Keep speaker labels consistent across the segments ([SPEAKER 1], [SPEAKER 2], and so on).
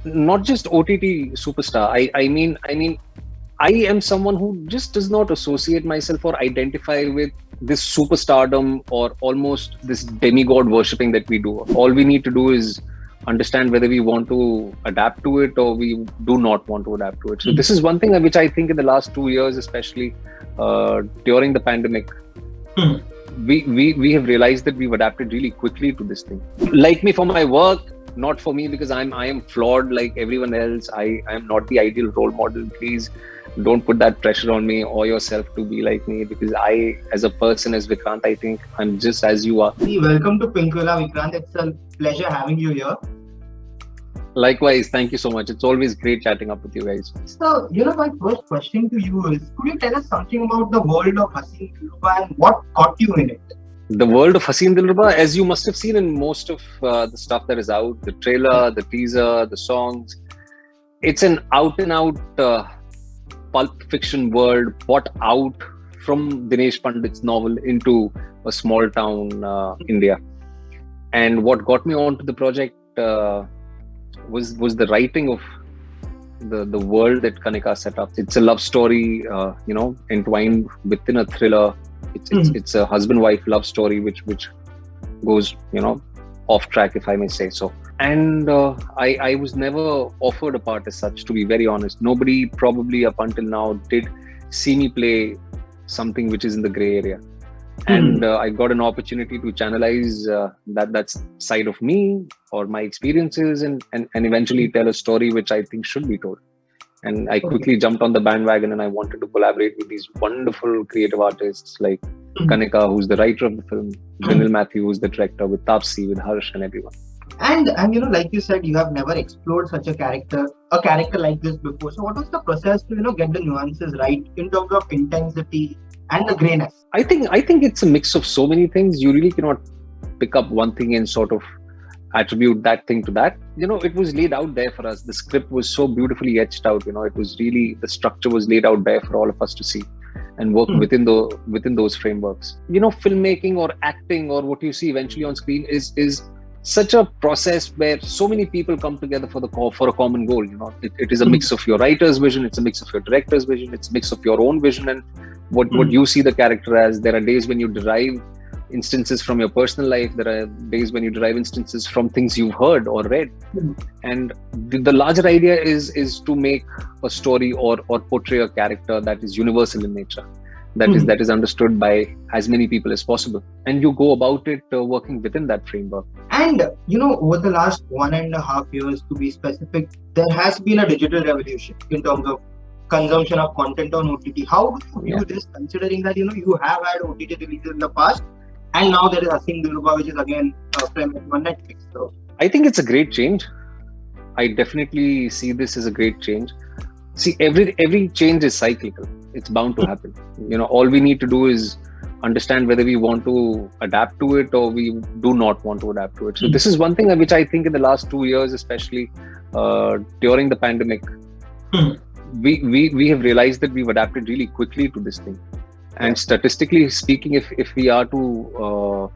[SPEAKER 1] not just OTT superstar. I mean, I am someone who just does not associate myself or identify with this superstardom or almost this demigod worshipping that we do. All we need to do is understand whether we want to adapt to it or we do not want to adapt to it. So this is one thing which I think in the last 2 years, especially during the pandemic, we have realized that we've adapted really quickly to this thing. Like me for my work, not for me because I am flawed like everyone else. I am not the ideal role model. Please don't put that pressure on me or yourself to be like me, because I, as a person, as Vikrant, I think I'm just as you are.
[SPEAKER 2] Welcome to Pinkvilla, Vikrant. It's a pleasure having you here.
[SPEAKER 1] Likewise, thank you so much. It's always great chatting up with you guys.
[SPEAKER 2] So, my first question to you is, could you tell us something about the world of Haseen Dilruba and what caught you in it?
[SPEAKER 1] The world of Haseen Dilruba, as you must have seen in most of the stuff that is out, the trailer, the teaser, the songs, it's an out and out pulp fiction world bought out from Dinesh Pandit's novel into a small town India. And what got me onto the project was the writing of the world that Kanika set up. It's a love story, entwined within a thriller. It's a husband-wife love story which goes, off track, if I may say so. And I was never offered a part as such, to be very honest. Nobody probably up until now did see me play something which is in the gray area. And I got an opportunity to channelize that side of me or my experiences and eventually tell a story which I think should be told. And I quickly jumped on the bandwagon and I wanted to collaborate with these wonderful creative artists like Kanika, who's the writer of the film, Vinil Matthew, who's the director, with Tapsi, with Harsh and everyone.
[SPEAKER 2] And like you said, you have never explored such a character like this before. So what was the process to get the nuances right in terms of intensity and the grayness?
[SPEAKER 1] I think it's a mix of so many things. You really cannot pick up one thing and sort of attribute that thing to that. It was laid out there for us. The script was so beautifully etched out. It was really, the structure was laid out there for all of us to see and work within those frameworks. Filmmaking or acting or what you see eventually on screen is such a process where so many people come together for a common goal. It is a mix of your writer's vision, it's a mix of your director's vision, it's a mix of your own vision and what you see the character as. There are days when you derive instances from your personal life. There are days when you derive instances from things you've heard or read. And the larger idea is to make a story or portray a character that is universal in nature, that is understood by as many people as possible. And you go about it working within that framework.
[SPEAKER 2] And over the last 1.5 years, to be specific, there has been a digital revolution in terms of consumption of content on OTT. How do you view this, considering that you have had OTT releases in the past, and now there is Haseen Dilruba, which is again premiering on Netflix? So
[SPEAKER 1] I think it's a great change. I definitely see this as a great change. See, every change is cyclical. It's bound to happen. All we need to do is understand whether we want to adapt to it or we do not want to adapt to it. So this is one thing which I think in the last 2 years, especially during the pandemic, we have realized that we've adapted really quickly to this thing. And statistically speaking, if we are to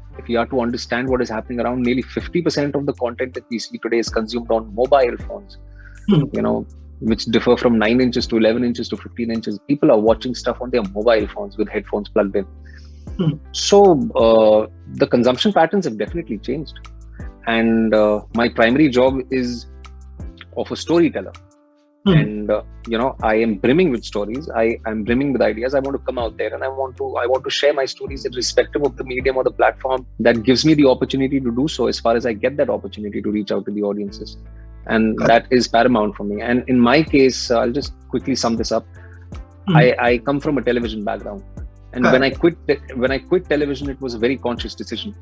[SPEAKER 1] understand what is happening around, nearly 50% of the content that we see today is consumed on mobile phones. Which differ from 9 inches to 11 inches to 15 inches. People are watching stuff on their mobile phones with headphones plugged in. So the consumption patterns have definitely changed. And my primary job is of a storyteller. And I am brimming with stories. I am brimming with ideas. I want to come out there and I want to share my stories irrespective of the medium or the platform that gives me the opportunity to do so, as far as I get that opportunity to reach out to the audiences. And that is paramount for me. And in my case, I'll just quickly sum this up. I come from a television background, and when I quit television, it was a very conscious decision.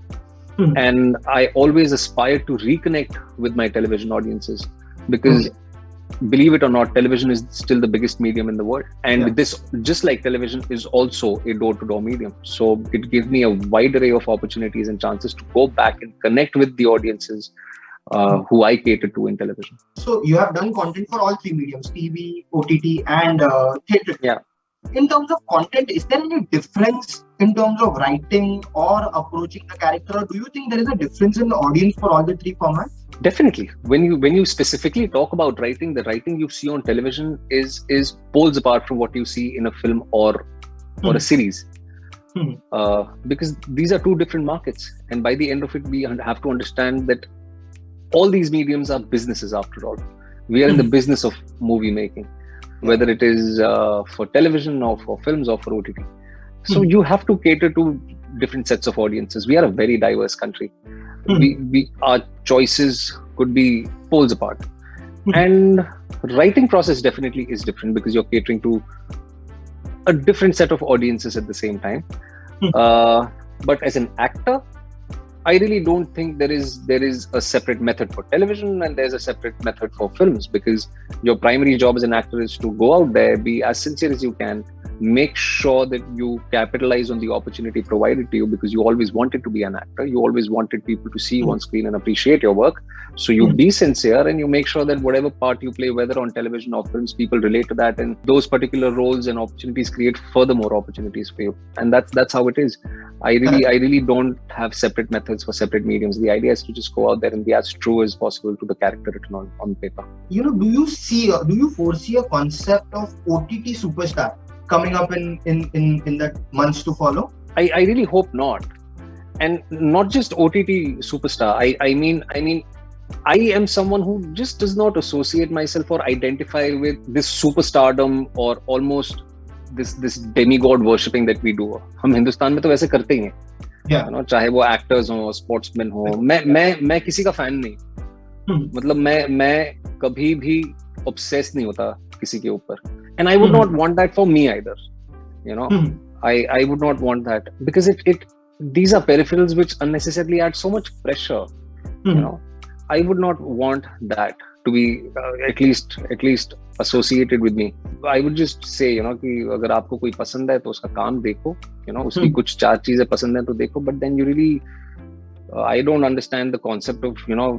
[SPEAKER 1] And I always aspired to reconnect with my television audiences, because believe it or not, television is still the biggest medium in the world. And this, just like television, is also a door-to-door medium. So it gives me a wide array of opportunities and chances to go back and connect with the audiences who I cater to in television.
[SPEAKER 2] So you have done content for all three mediums: TV, OTT, and theatre.
[SPEAKER 1] Yeah.
[SPEAKER 2] in terms of content, is there any difference in terms of writing or approaching the character? Or do you think there is a difference in the audience for all the three formats?
[SPEAKER 1] Definitely. When you specifically talk about writing, the writing you see on television is poles apart from what you see in a film or a series. Because these are two different markets, and by the end of it, we have to understand that all these mediums are businesses after all. We are in the business of movie making, whether it is for television or for films or for OTT. So you have to cater to different sets of audiences. We are a very diverse country. Our choices could be poles apart. And writing process definitely is different because you're catering to a different set of audiences at the same time. But as an actor, I really don't think there is a separate method for television and there's a separate method for films, because your primary job as an actor is to go out there, be as sincere as you can, make sure that you capitalize on the opportunity provided to you, because you always wanted to be an actor. You always wanted people to see you on screen and appreciate your work. So you be sincere and you make sure that whatever part you play, whether on television or films, people relate to that, and those particular roles and opportunities create furthermore opportunities for you. And that's how it is. I really don't have separate methods for separate mediums. The idea is to just go out there and be as true as possible to the character written on paper.
[SPEAKER 2] You know, do you foresee a concept of OTT superstar coming up in the months to follow?
[SPEAKER 1] I really hope not. And not just OTT superstar. I mean, I am someone who just does not associate myself or identify with this superstardom or almost this demigod worshipping that we do. हम हिंदुस्तान में तो वैसे करते ही हैं, you know, चाहे वो actors हो, sportsman हो. मैं किसी का फैन नहीं. मतलब मैं कभी भी obsessed नहीं होता किसी के ऊपर. And I would not want that for me either. You know, I would not want that, because these are peripherals which unnecessarily add so much pressure. You know, I would not want that to be at least associated with me. I would just say, you know, कि अगर आपको कोई पसंद है तो उसका काम देखो, you know, उसकी कुछ 4 चीजें पसंद है तो देखो. But then you really, I don't understand the concept of, you know,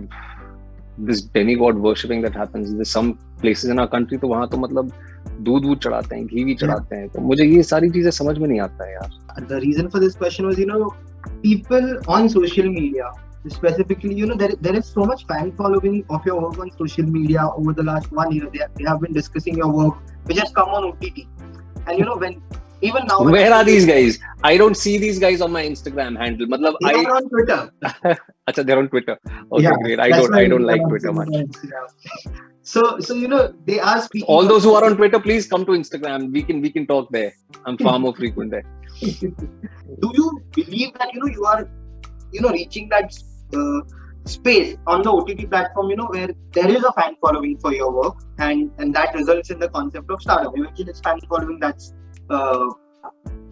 [SPEAKER 1] this demigod worshipping that happens. There's some places in our country तो वहाँ तो मतलब दूध चढ़ाते हैं, घी भी चढ़ाते हैं. तो मुझे ये सारी चीजें समझ में नहीं आता है यार.
[SPEAKER 2] The reason for this question was, you know, people on social media, specifically, you know, there is so much fan following of your work on social media over the last 1 year. They have been discussing your work, which has come on OTT. And you know, even now,
[SPEAKER 1] where are these guys? I don't see these guys on my Instagram handle. मतलब
[SPEAKER 2] they are on Twitter.
[SPEAKER 1] Achha, they're on Twitter. Okay, great. I don't like Twitter much.
[SPEAKER 2] So you know, they are speaking.
[SPEAKER 1] All those who are on Twitter, please come to Instagram. We can talk there. I'm far more frequent there.
[SPEAKER 2] Do you believe that, you know, you are, you know, reaching that space on the OTT platform, you know, where there is a fan following for your work, and that results in the concept of stardom? Eventually, it's fan following that's.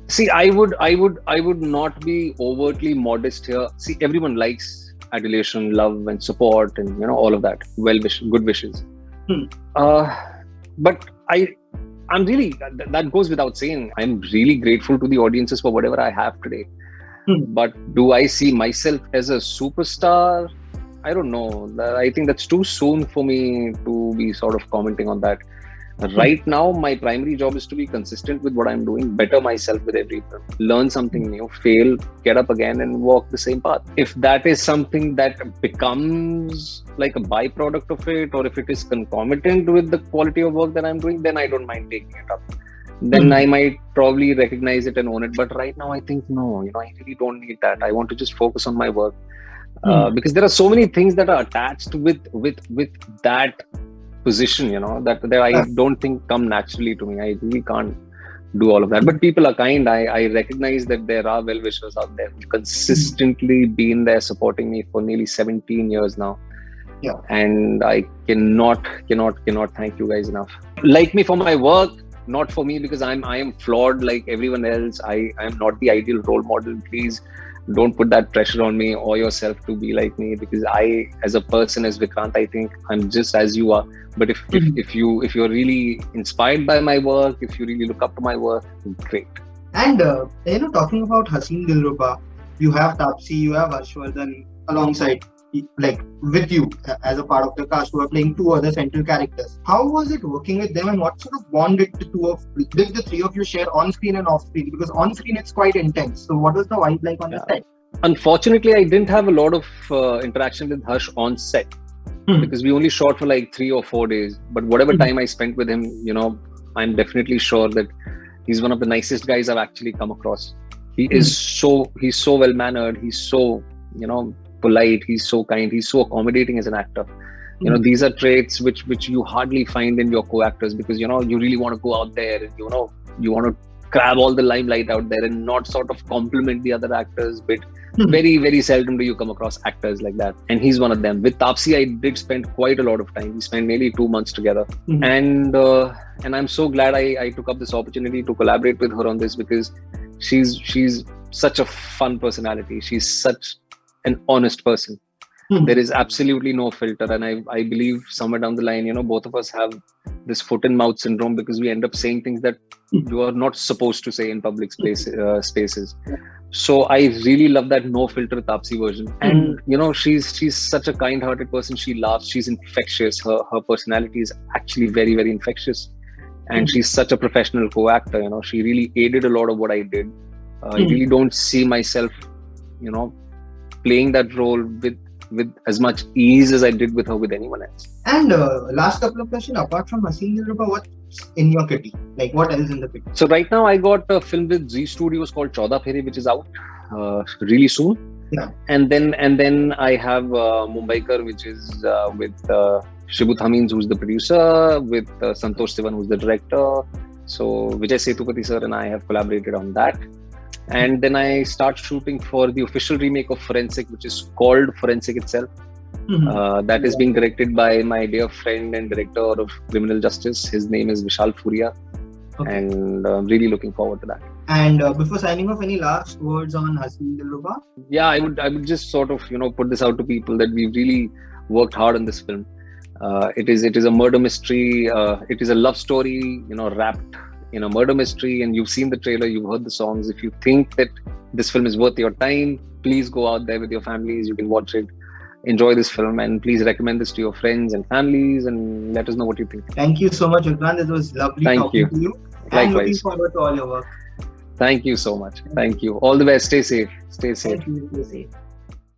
[SPEAKER 1] See, I would not be overtly modest here. See, everyone likes adulation, love, and support, and you know, all of that. Good wishes. But I'm really, that goes without saying. I'm really grateful to the audiences for whatever I have today. But do I see myself as a superstar? I don't know. I think that's too soon for me to be sort of commenting on that. Right now, my primary job is to be consistent with what I'm doing, better myself with every film, learn something new, fail, get up again, and walk the same path. If that is something that becomes like a byproduct of it, or if it is concomitant with the quality of work that I'm doing, then I don't mind taking it up. Then I might probably recognize it and own it. But right now, I think no, you know, I really don't need that. I want to just focus on my work, because there are so many things that are attached with that position, you know, that I don't think come naturally to me. I really can't do all of that. But people are kind. I recognize that there are well-wishers out there who've consistently been there supporting me for nearly 17 years now.
[SPEAKER 2] Yeah.
[SPEAKER 1] And I cannot thank you guys enough. Like me for my work, not for me because I am flawed like everyone else. I am not the ideal role model. Please don't put that pressure on me or yourself to be like me, because I, as a person, as Vikrant, I think I'm just as you are. But if you're really inspired by my work, if you really look up to my work, great.
[SPEAKER 2] And you know, talking about Haseen Dilruba, you have Taapsee, you have Harshvardhan alongside like with you as a part of the cast who are playing two other central characters. How was it working with them, and what sort of bond did the three of you share on screen and off screen? Because on screen it's quite intense. So what was the vibe like on the set?
[SPEAKER 1] Unfortunately, I didn't have a lot of interaction with Harsh on set because we only shot for like 3 or 4 days. But whatever time I spent with him, I'm definitely sure that he's one of the nicest guys I've actually come across. He's so well mannered. He's so polite. He's so kind. He's so accommodating as an actor. These are traits which you hardly find in your co-actors, because you really want to go out there and you want to grab all the limelight out there and not sort of compliment the other actors. But very, very seldom do you come across actors like that, and he's one of them. With Taapsee, I did spend quite a lot of time. We spent nearly 2 months together, and I'm so glad I took up this opportunity to collaborate with her on this, because she's such a fun personality. She's such an honest person. There is absolutely no filter, and I believe somewhere down the line, both of us have this foot and mouth syndrome, because we end up saying things that you are not supposed to say in public spaces. So I really love that no filter Taapsee version, and she's such a kind-hearted person. She laughs. She's infectious. Her personality is actually very, very infectious, and she's such a professional co-actor. She really aided a lot of what I did. I really don't see myself, playing that role with as much ease as I did with her with anyone else.
[SPEAKER 2] And last couple of questions, apart from Haseen Dilruba, what's in your kitty? Like, what else in the kitty?
[SPEAKER 1] So right now I got a film with Zee Studios called 14 Pheri, which is out really soon.
[SPEAKER 2] Yeah.
[SPEAKER 1] And then I have Mumbaikar, which is with Shibu Thamins, who's the producer, with Santosh Sivan, who's the director. So Vijay Sethupathi sir and I have collaborated on that. And then I start shooting for the official remake of Forensic, which is called Forensic itself. That is being directed by my dear friend and director of Criminal Justice. His name is Vishal Furia. Okay. And I'm really looking forward to that.
[SPEAKER 2] And before signing off, any last words on Haseen Dilruba?
[SPEAKER 1] Yeah, I would just sort of put this out to people that we've really worked hard on this film. It is a murder mystery. It is a love story, wrapped in a murder mystery, and you've seen the trailer, you've heard the songs. If you think that this film is worth your time, please go out there with your families. You can watch it, enjoy this film, and please recommend this to your friends and families, and let us know what you think.
[SPEAKER 2] Thank you so much, Vikrant. It was lovely talking to you.
[SPEAKER 1] Likewise.
[SPEAKER 2] And looking forward to all your work.
[SPEAKER 1] Thank you so much. Thank you. All the best. Stay safe. Stay safe.
[SPEAKER 2] Thank you. Stay safe.